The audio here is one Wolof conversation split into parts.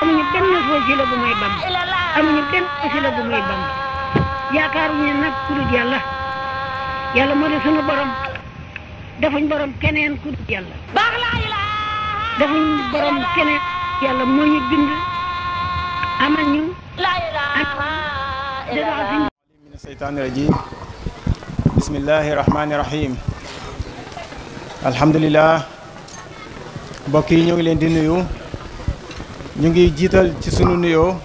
amuñu benn wasila bu may Bamba amuñu benn wasila bu may Bamba yaakaaruñu nag ku dul yàlla yàlla moo di sunu borom defuñ borom keneen ku dul yàlla defuñ borom keneen yàlla moo ñu bind amal ñu mina seytaani rajim bismillahi rahmaani rahim alhamdulilah mbokk yi ñu ngi leen di nuyu ñu ngi jiital ci sunu nuyoo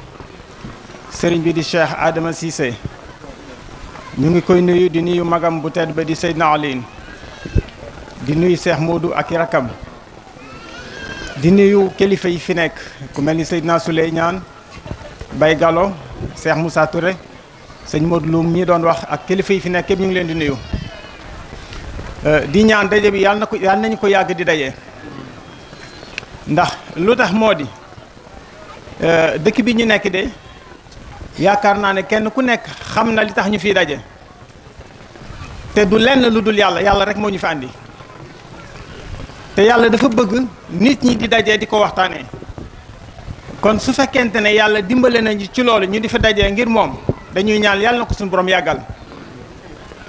sëriñ bi di Cheikh Adama Cissé ñu ngi koy nuyu di nuyu magam bu tedd ba di Seydina Alioune di nuyu Cheikh Modou ak i rakam di nuyu kilifa yi fi nekk ku mel ni Seydina Souley ñaan Baye Gallo Cheikh Moussa Touré sëñ Modou Loum ñi doon wax ak kilifa yi fi nekk yëpp ñu ngi leen di nuyu di ñaan daje bi yàlla nañu ko yàgg di daje ndax lu tax moo di dëkk bi ñu nekk de yaakaar naa ne kenn ku nekk xam na li tax ñu fiy daje te du lenn lu dul yàlla rek moo ñu fi andi te yàlla dafa bëgg nit ñi di daje di ko waxtaanee kon su fekkente ne yàlla dimbale nañu ci loolu ñu di fa daje ngir moom dañuy ñaan yàlla na ko suñu borom yàggal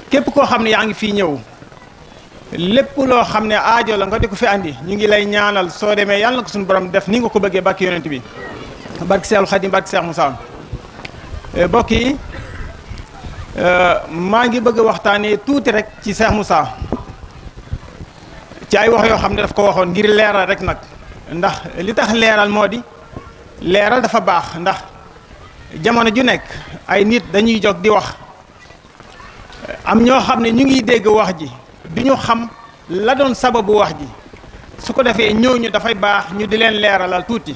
képp koo xam ne yaa ngi fii ñëw lépp loo xam ne aajo la nga di ko fi andi ñu ngi lay ñaanal soo demee yàlla na ko suñu borom def ni nga ko bëggee barki yonent bi barki Seexul Xadim barki Seex Musaa mbokk yi maa ngi bëgg a waxtaanee tuuti rek ci Seex Musaa ci ay wax yoo xam ne daf ko waxoon ngir leeral rek nag ndax li tax leeral moo di leeral dafa baax ndax jamono ju nekk ay nit dañuy jóg di wax am ñoo xam ne ñu ngi dégg wax ji du ñu xam la doon sababu wax ji su ko defee ñooñu dafay baax ñu di leen leeralal tuuti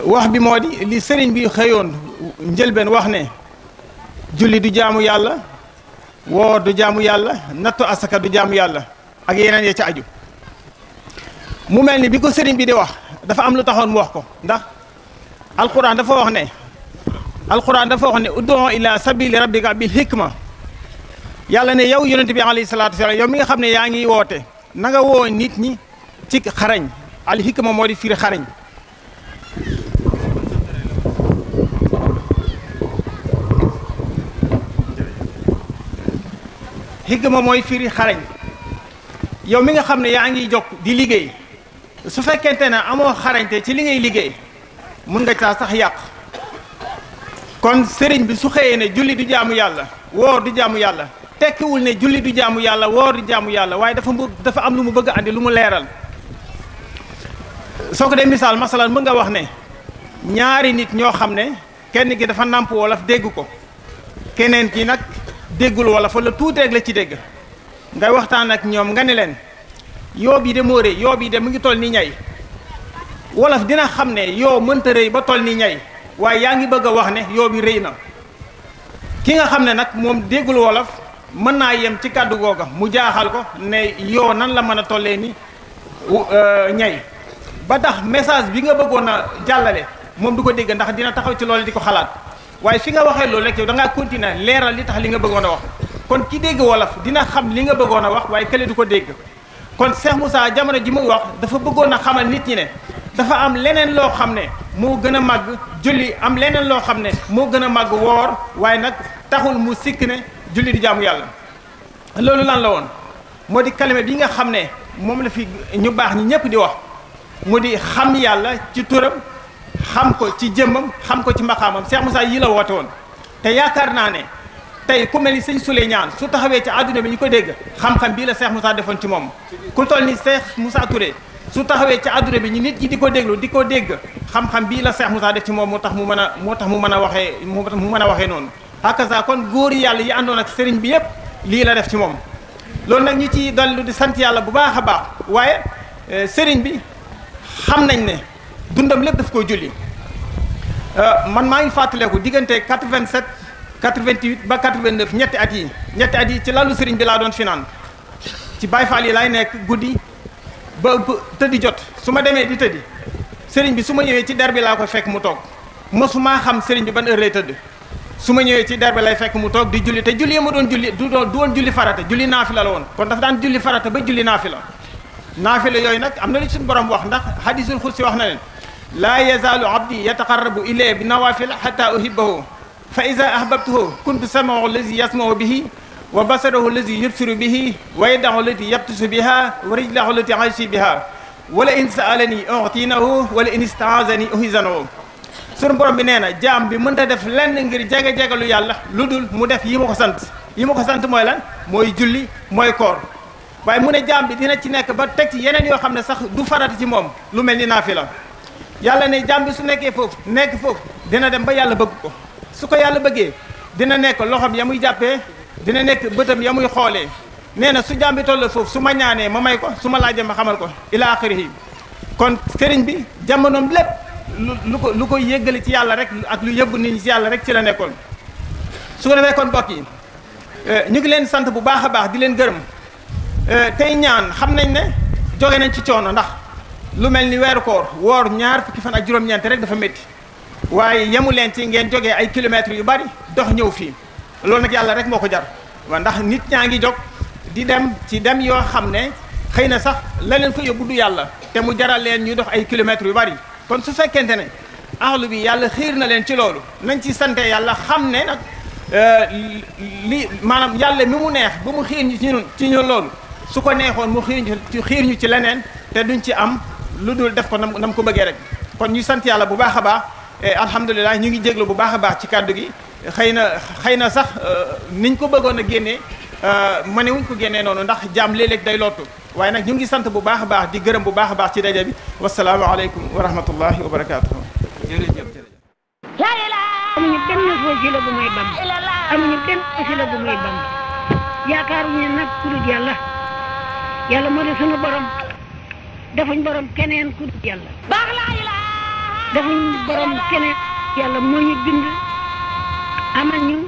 wax bi moo di li sëriñ bi xëyoon njëlbeen wax ne julli du jaamu yàlla woor du jaamu yàlla nattu asaka du jaamu yàlla ak yeneen ya ca aju mu mel ni bi ko sëriñ bi di wax dafa am lu taxoon mu wax ko ndax alquran dafa wax ne ud'u ila sabili rabbika bil hikma yàlla ne yow yonent bi alayhi salaatu wasalaam yow mi nga xam ne yaa ngi woote na nga woo nit ñi ci xarañ al hikma moo di firi xarañ hikma mooy firi xarañ yow mi nga xam ne yaa ngi jóg di liggéey su fekkente ne amoo xarañte ci li ngay liggéey mun nga caa sax yàq kon sëriñ bi su xëyee ne julli du jaamu yàlla woor du jaamu yàlla tekkiwul ne julli du jaamu yàlla woor du jaamu yàlla waaye dafa am lu mu bëgg a andi lu mu leeral soo ko dee misaal masalan mën nga wax ne ñaari nit ñoo xam ne kenn ki dafa nàmp wolof dégg ko keneen ki nag déggul wolof wala tuuti rek la ci dégg ngay waxtaan ak ñoom nga ne leen yoo bi de moo rëy yoo bi de mu ngi toll ni ñay wolof dina xam ne yoo mënta rëy ba toll ni ñay waaye yaa ngi bëgg a wax ne yoo bi rëy na ki nga xam ne nag moom déggul wolof mën naa yem ci kàddu googa mu jaaxal ko ne yoo nan la mën a tollee ni ñay ba tax message bi nga bëggoon a jàllale moom du ko dégg ndax dina taxaw ci loolu di ko xalaat waaye fi nga waxee loolu rek yow da ngaa continuer leeral li tax li nga bëggoon a wax kon ki dégg wolof dina xam li nga bëggoon a wax waaye kële du ko dégg kon Cheikh Moussa jamono ji muy wax dafa bëggoon a xamal nit ñi ne dafa am leneen loo xam ne moo gën a màgg julli am leneen loo xam ne moo gën a màgg woor waaye nag taxul mu sikk ne julli di jaamu yàlla loolu lan la woon moo di kalima bi nga xam ne moom la fi ñu baax ñi ñëpp di wax mu di xam yàlla ci turam xam ko ci jëmmam xam ko ci maqaamam Cheikh Moussa yi la woote woon te yaakaar naa ne tey ku mel ni sëñ Souley ñaan su taxawee ci àdduna bi ñu ko dégg xam-xam bii la Cheikh Moussa defoon ci moom ku toll ni Cheikh Moussa Touré su taxawee ci àdduna bi ñu nit ñi di ko déglu di ko dégg xam-xam bii la Cheikh Moussa def ci moom moo tax mu mën a waxee noonu hakaza kon góor yàlla yi àndoon ak sëriñ bi yëpp lii la def ci moom loolu nag ñu ci dollu di sant yàlla bu baax a baax waaye sëriñ bi xam nañ ne dundam lépp daf koy julli man maa ngi fàttaleeku diggante 87 88 ba 89 ñetti at yi ci lalu sëriñ bi laa doon finaan ci Baay Faal yi laay nekk guddi ba tëddi jot su ma demee di tëddi sëriñ bi su ma ñëwee ci der bi laa koy fekk mu toog mosumaa xam sëriñ bi ban heure lay tëdd su ma ñëwee ci der bi lay fekk mu toog di julli te julli ma doon julli du woon julli farata julli naafila la woon kon dafa daan julli farata ba julli naafila yooyu nag am na lu suñu borom wax ndax hadisul xudsi wax na leen laa yazaalu abdi yataqarrabu ilayya bi nawafil hatta uhibbahu fa iza ahbabtuhu kuntu samahu allazi yasmahu bihi wa basarahu allazi yubsiru bihi wa yadahu allati yabtisu biha wa rijlahu allati yamshi biha wala in saalani utinahu wala in istaazani uhizanahu. sunu borom bi nee na jaam bi mënta def lenn ngir jege-jegalu yàlla lu dul mu def yi ma ko sant. yi ma ko sant mooy lan mooy julli mooy koor waaye mu ne jaam bi dina ci nekk ba teg ci yeneen yoo xam ne sax du farata ci moom lu mel ni naafila yàlla ne jaam bi su nekkee foofu nekk foofu dina dem ba yàlla bëgg ko su ko yàlla bëggee dina nekk loxoom ya muy jàppee dina nekk bëtam ya muy xoolee nee na su jaam bi toll foofu su ma ñaanee ma may ko su ma laajee ma xamal ko ila axirihi. kon sëriñ bi jamonoom lépp lu ko yëggale ci yàlla rek ak lu yëbbu nit ñi ci yàlla rek ci la nekkoon. su ko defee kon mbokk yi ñu ngi leen sant bu baax a baax di leen gërëm tey ñaan xam nañ ne jóge nañ ci coono ndax lu mel ni weeru koor woor ñaar fukki fan ak juróom-ñeent rek dafa métti waaye yemu leen ci ngeen jógee ay kilomètres yu bari dox ñëw fii loolu nag yàlla rek moo ko jar waaw ndax nit ñaa ngi jóg di dem ci dem yoo xam ne xëy na sax la leen fa yóbbu du yàlla te mu jaral leen ñuy dox ay kilomètres yu bari kon su fekkente ne ahlu bi yàlla xiir na leen ci loolu nañ ci sante yàlla xam ne nag li maanaam yàlla mi mu neex ba mu xiir ñu ci ñun loolu su ko neexoon mu xiir ñu ci leneen te duñ ci am lu dul def ko nam ko bëggee rek kon ñu sant yàlla bu baax a baax alhamdulilah ñu ngi jéglu bu baax a baax ci kàddu gi xëy na sax niñ ko bëggoon a génnee mënewuñ ko génnee noonu ndax jaam léeg-léeg day lottu waaye nag ñu ngi sant bu baax a baax di gërëm bu baax a baax ci daje bi wasalaamaaleykum wa rahmatullahi wa barakaatuhu jërëjëf. amuñu benn wasila bu may Bamba amuñu benn wasila bu may Bamba yaakaaruñu nag ku dul yàlla yàlla moo di sunu borom defuñ borom keneen ku dul yàlla defuñ borom keneen yàlla moo ñu bind amal ñu